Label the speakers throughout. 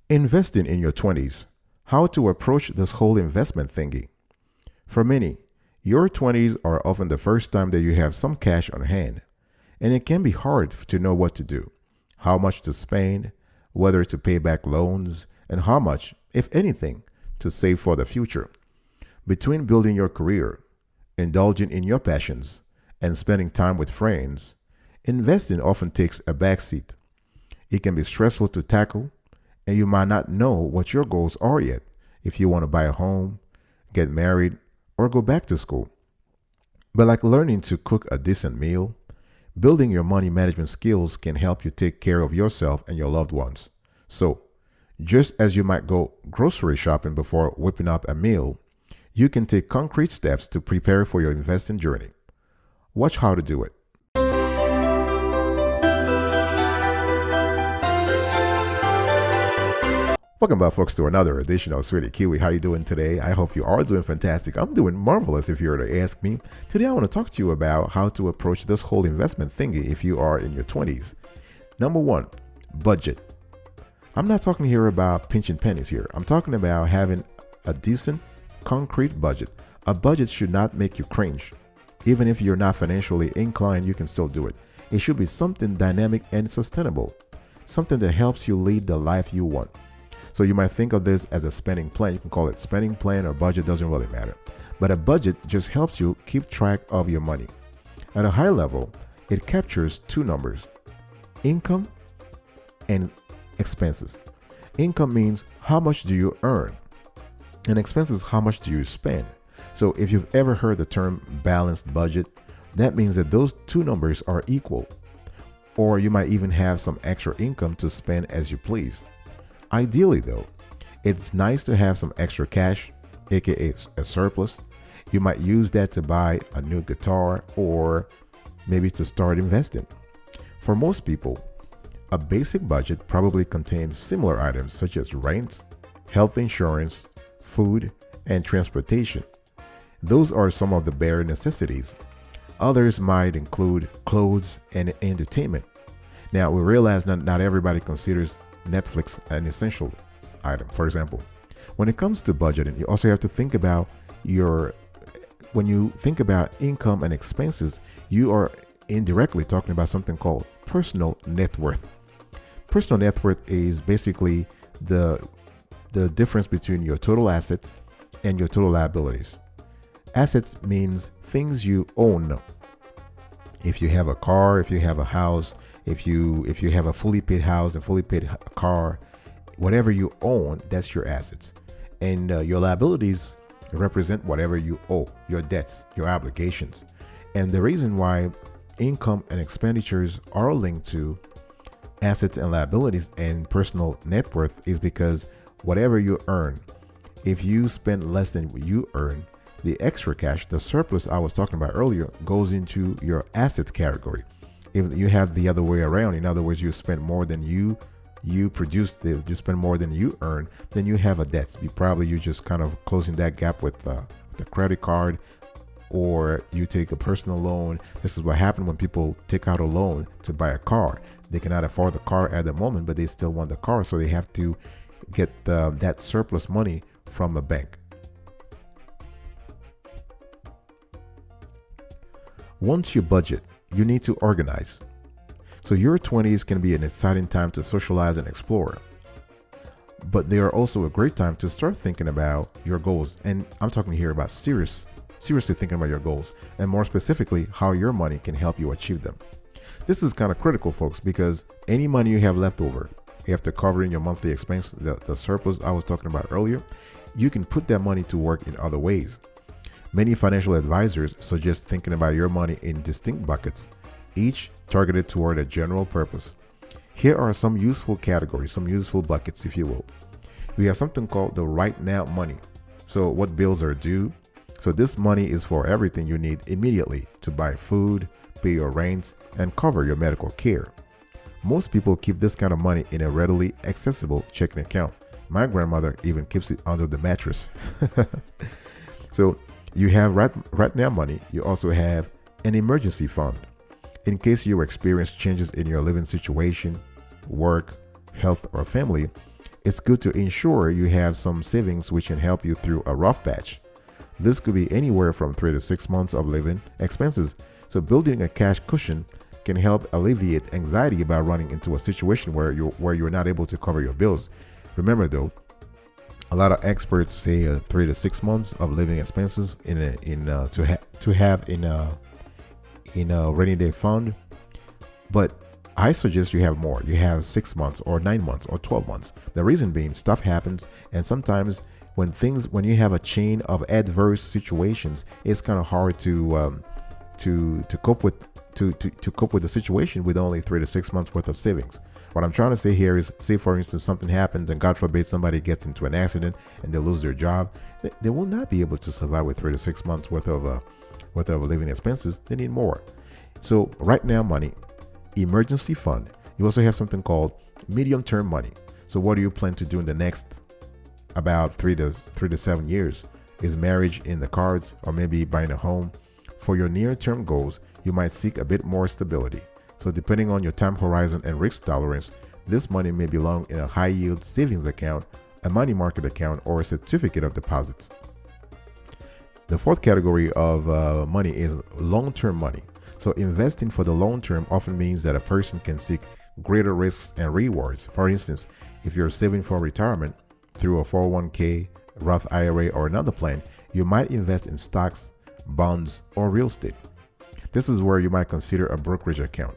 Speaker 1: Investing in your 20s. How to approach this whole investment thingy. For many, your 20s are often the first time that you have some cash on hand, and it can be hard to know what to do, how much to spend, whether to pay back loans, and how much, if anything, to save for the future. Between building your career, indulging in your passions, and spending time with friends, investing often takes a backseat. It can be stressful to tackle, and you might not know what your goals are yet if you want to buy a home, get married, or go back to school. But like learning to cook a decent meal, building your money management skills can help you take care of yourself and your loved ones. So, just as you might go grocery shopping before whipping up a meal, you can take concrete steps to prepare for your investing journey. Watch how to do it. Welcome back, folks, to another edition of Sweetie Kiwi. How you doing today? I hope you are doing fantastic. I'm doing marvelous if you were to ask me. Today, I want to talk to you about how to approach this whole investment thingy if you are in your 20s. Number one, budget. I'm not talking here about pinching pennies here. I'm talking about having a decent, concrete budget. A budget should not make you cringe. Even if you're not financially inclined, you can still do it. It should be something dynamic and sustainable, something that helps you lead the life you want. So you might think of this as a spending plan. You can call it spending plan or budget, doesn't really matter. But a budget just helps you keep track of your money. At a high level, it captures two numbers: income and expenses. Income means how much do you earn, and expenses, how much do you spend. So if you've ever heard the term balanced budget, that means that those two numbers are equal. Or you might even have some extra income to spend as you please. Ideally, though, it's nice to have some extra cash, aka a surplus. You might use that to buy a new guitar or maybe to start investing. For most people, a basic budget probably contains similar items such as rent, health insurance, food, and transportation. Those are some of the bare necessities. Others might include clothes and entertainment. Now, we realize not everybody considers Netflix an essential item. For example, when it comes to budgeting, you also have to think about when you think about income and expenses, you are indirectly talking about something called personal net worth. Personal net worth is basically the difference between your total assets and your total liabilities. Assets means things you own. If you have a car, if you have a house, if you have a fully paid house and fully paid car, whatever you own, that's your assets. And your liabilities represent whatever you owe, your debts, your obligations. And the reason why income and expenditures are linked to assets and liabilities and personal net worth is because whatever you earn, if you spend less than what you earn, the extra cash, the surplus I was talking about earlier, goes into your assets category. If you have the other way around, in other words, you spend more than you produce, you spend more than you earn, then you have a debt. You're just kind of closing that gap with the credit card, or you take a personal loan. This is what happens when people take out a loan to buy a car. They cannot afford the car at the moment, but they still want the car, so they have to get that surplus money from a bank. Once you budget, you need to organize. So your 20s can be an exciting time to socialize and explore. But they are also a great time to start thinking about your goals. And I'm talking here about seriously thinking about your goals, and more specifically, how your money can help you achieve them. This is kind of critical, folks, because any money you have left over, after covering your monthly expense, the surplus I was talking about earlier, you can put that money to work in other ways. Many financial advisors suggest thinking about your money in distinct buckets, each targeted toward a general purpose. Here are some useful categories, some useful buckets, if you will. We have something called the right now money. So what bills are due? So this money is for everything you need immediately to buy food, pay your rent, and cover your medical care. Most people keep this kind of money in a readily accessible checking account. My grandmother even keeps it under the mattress. So you have right now money. You also have an emergency fund. In case you experience changes in your living situation, work, health, or family, it's good to ensure you have some savings which can help you through a rough patch. This could be anywhere from 3 to 6 months of living expenses. So building a cash cushion can help alleviate anxiety about running into a situation where you're not able to cover your bills. Remember though, a lot of experts say 3 to 6 months of living expenses to have in a rainy day fund, but I suggest you have more. You have 6 months or 9 months or 12 months. The reason being, stuff happens, and sometimes when you have a chain of adverse situations, it's kind of hard to cope with the situation with only 3 to 6 months worth of savings. What I'm trying to say here is, say for instance something happens and God forbid somebody gets into an accident and they lose their job, they will not be able to survive with 3 to 6 months worth of living expenses. They need more. So right now, money, emergency fund. You also have something called medium-term money. So what do you plan to do in the next about 3 to 7 years? Is marriage in the cards, or maybe buying a home? For your near-term goals, you might seek a bit more stability. So depending on your time horizon and risk tolerance, this money may belong in a high-yield savings account, a money market account, or a certificate of deposits. The fourth category of money is long-term money. So investing for the long term often means that a person can seek greater risks and rewards. For instance, if you're saving for retirement through a 401k, Roth IRA, or another plan, you might invest in stocks, bonds, or real estate. This is where you might consider a brokerage account.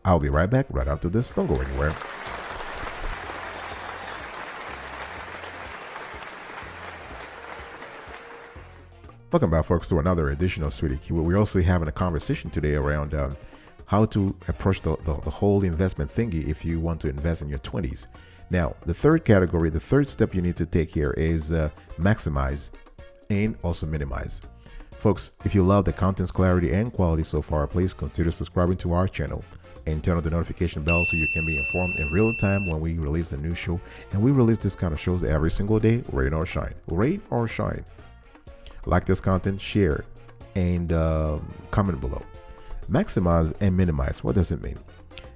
Speaker 1: I'll be right back right after this. Don't go anywhere. Welcome back, folks, to another edition of Sweetie Kiwi. We're also having a conversation today around how to approach the whole investment thingy if you want to invest in your 20s. Now, the third category, the third step you need to take here is maximize and also minimize. Folks, if you love the content's clarity and quality so far, please consider subscribing to our channel and turn on the notification bell so you can be informed in real time when we release a new show. And we release this kind of shows every single day, rain or shine. Rain or shine. Like this content, share, and comment below. Maximize and minimize. What does it mean?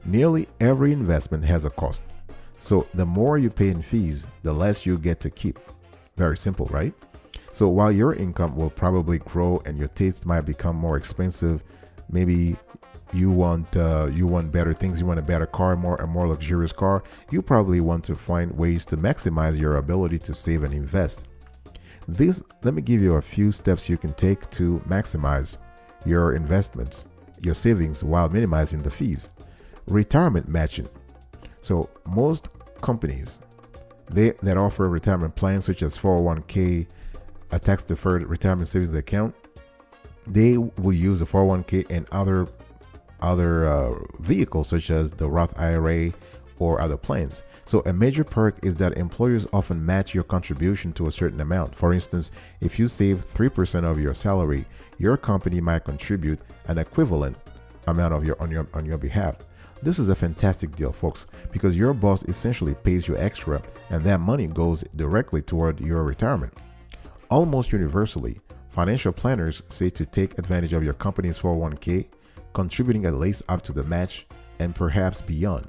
Speaker 1: Nearly every investment has a cost. So the more you pay in fees, the less you get to keep. Very simple, right? So while your income will probably grow and your tastes might become more expensive, maybe you want better things, you want a better car, a more luxurious car, you probably want to find ways to maximize your ability to save and invest. Let me give you a few steps you can take to maximize your investments, your savings, while minimizing the fees. Retirement matching. So most companies that offer retirement plans such as 401k, a tax-deferred retirement savings account, they will use the 401k and other vehicles such as the Roth IRA or other plans. So a major perk is that employers often match your contribution to a certain amount. For instance, if you save 3% of your salary, your company might contribute an equivalent amount on your behalf. This is a fantastic deal, folks, because your boss essentially pays you extra, and that money goes directly toward your retirement. Almost universally, financial planners say to take advantage of your company's 401k, contributing at least up to the match and perhaps beyond.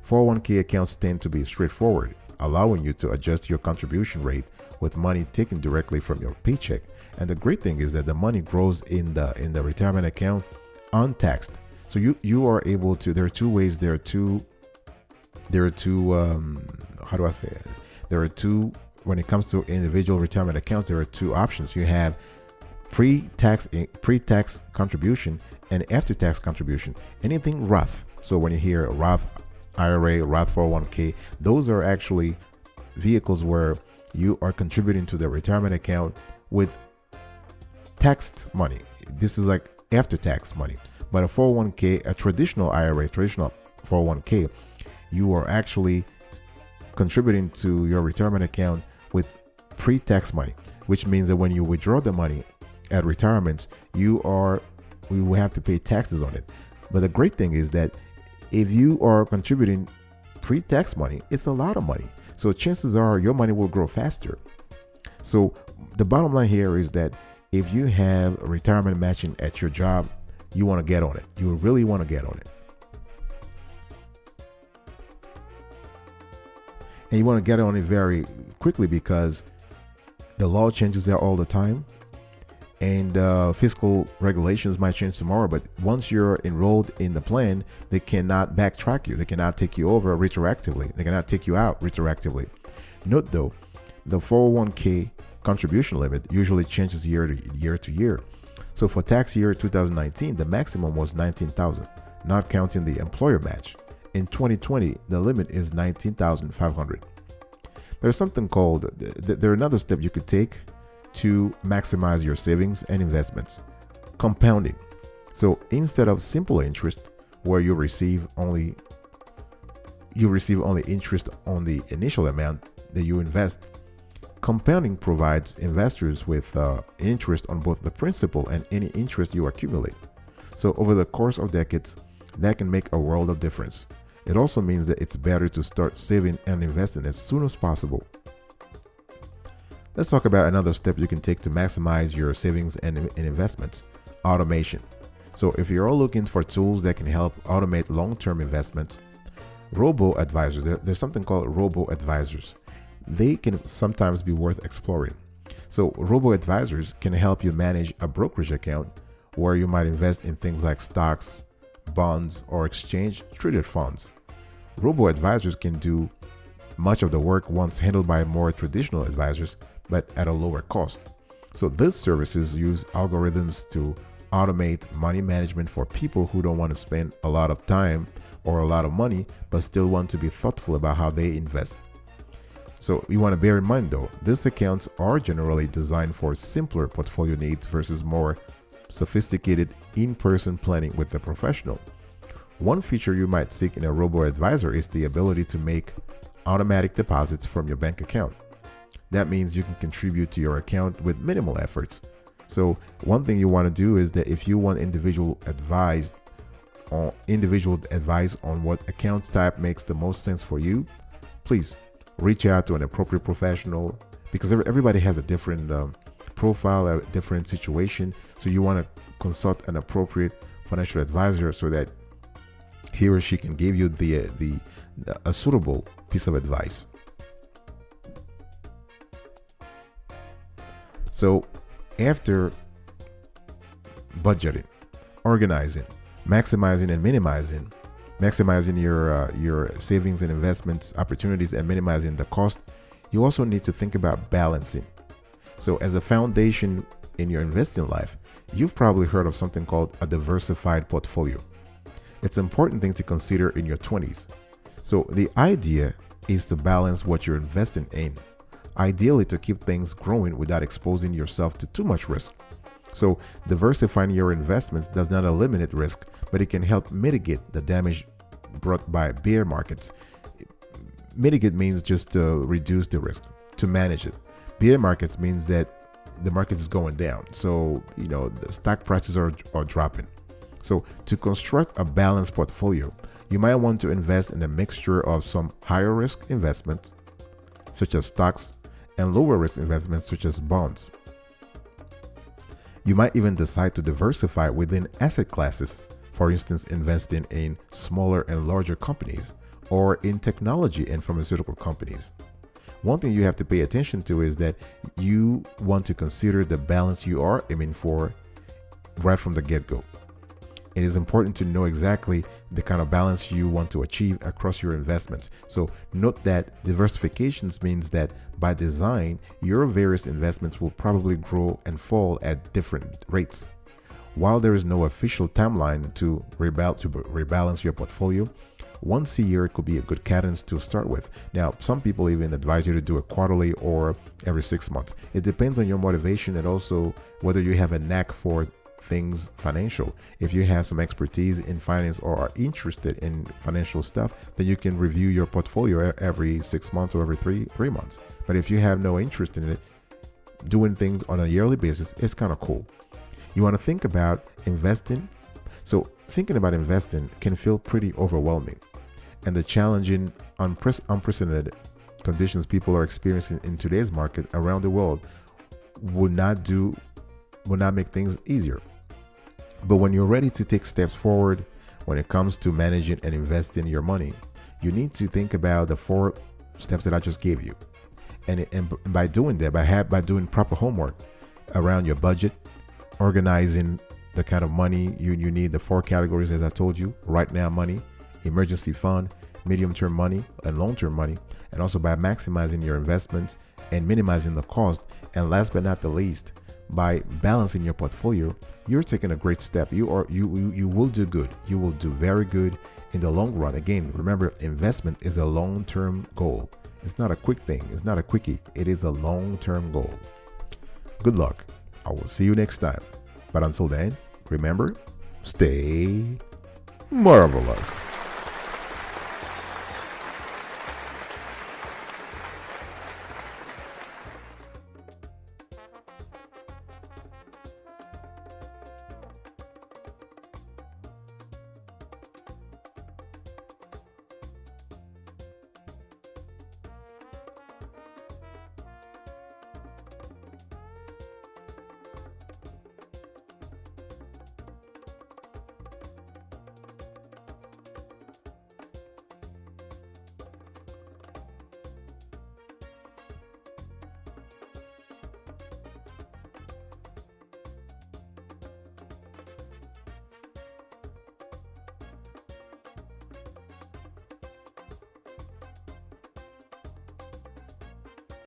Speaker 1: 401k accounts tend to be straightforward, allowing you to adjust your contribution rate with money taken directly from your paycheck. And the great thing is that the money grows in the retirement account untaxed. So you are able to. There are two ways. There are two. How do I say it? There are two. When it comes to individual retirement accounts, there are two options. You have pre-tax contribution and after-tax contribution. Anything Roth. So when you hear Roth IRA, Roth 401k, those are actually vehicles where you are contributing to the retirement account with taxed money. This is like after-tax money. But a 401k, a traditional IRA, traditional 401k, you are actually contributing to your retirement account with pre-tax money, which means that when you withdraw the money at retirement, we will have to pay taxes on it. But the great thing is that if you are contributing pre-tax money, it's a lot of money. So chances are your money will grow faster. So the bottom line here is that if you have retirement matching at your job, you want to get on it. You really want to get on it. And you want to get on it very quickly because the law changes there all the time, and fiscal regulations might change tomorrow. But once you're enrolled in the plan, they cannot backtrack you. They cannot take you over retroactively. They cannot take you out retroactively. Note though, the 401k contribution limit usually changes year to year. So for tax year 2019, the maximum was $19,000, not counting the employer match. In 2020, the limit is $19,500. There's something called, there are another step you could take to maximize your savings and investments: compounding. So instead of simple interest, where you receive only interest on the initial amount that you invest, compounding provides investors with interest on both the principal and any interest you accumulate. So over the course of decades, that can make a world of difference. It also means that it's better to start saving and investing as soon as possible. Let's talk about another step you can take to maximize your savings and investments: automation. So if you're all looking for tools that can help automate long-term investments, robo-advisors, there's something called robo-advisors. They can sometimes be worth exploring. So robo-advisors can help you manage a brokerage account where you might invest in things like stocks, bonds, or exchange-traded funds. Robo-advisors can do much of the work once handled by more traditional advisors, but at a lower cost. So these services use algorithms to automate money management for people who don't want to spend a lot of time or a lot of money, but still want to be thoughtful about how they invest. So you want to bear in mind though, these accounts are generally designed for simpler portfolio needs versus more sophisticated in-person planning with a professional. One feature you might seek in a robo-advisor is the ability to make automatic deposits from your bank account. That means you can contribute to your account with minimal efforts. So one thing you want to do is that if you want individual advice on what account type makes the most sense for you, please reach out to an appropriate professional, because everybody has a different profile, a different situation. So you want to consult an appropriate financial advisor so that he or she can give you a suitable piece of advice. So after budgeting, organizing, maximizing and maximizing your savings and investments opportunities and minimizing the cost, you also need to think about balancing. So as a foundation in your investing life, you've probably heard of something called a diversified portfolio. It's an important thing to consider in your 20s. So the idea is to balance what you're investing in, ideally to keep things growing without exposing yourself to too much risk. So diversifying your investments does not eliminate risk, but it can help mitigate the damage brought by bear markets. Mitigate means just to reduce the risk, to manage it. Bear markets means that the market is going down. So, the stock prices are dropping. So to construct a balanced portfolio, you might want to invest in a mixture of some higher risk investments, such as stocks, and lower risk investments, such as bonds. You might even decide to diversify within asset classes, for instance, investing in smaller and larger companies or in technology and pharmaceutical companies. One thing you have to pay attention to is that you want to consider the balance you are aiming for right from the get-go. It is important to know exactly the kind of balance you want to achieve across your investments. So note that diversification means that by design, your various investments will probably grow and fall at different rates. While there is no official timeline to rebalance your portfolio, once a year could be a good cadence to start with. Now, some people even advise you to do it quarterly or every 6 months. It depends on your motivation and also whether you have a knack for things financial. If you have some expertise in finance or are interested in financial stuff, then you can review your portfolio every 6 months or every three months. But if you have no interest in it, doing things on a yearly basis is kind of cool. You want to think about investing. So thinking about investing can feel pretty overwhelming, and the challenging, unprecedented conditions people are experiencing in today's market around the world will not make things easier. But when you're ready to take steps forward when it comes to managing and investing your money, you need to think about the four steps that I just gave you. And by doing that, by doing proper homework around your budget, organizing the kind of money you need, the 4 categories as I told you: right now money, emergency fund, medium-term money, and long-term money, and also by maximizing your investments and minimizing the cost, and last but not the least, by balancing your portfolio, you're taking a great step. You will do good. You will do very good in the long run. Again, remember, investment is a long-term goal. It's not a quick thing. It's not a quickie. It is a long-term goal. Good luck. I will see you next time. But until then, remember, stay marvelous.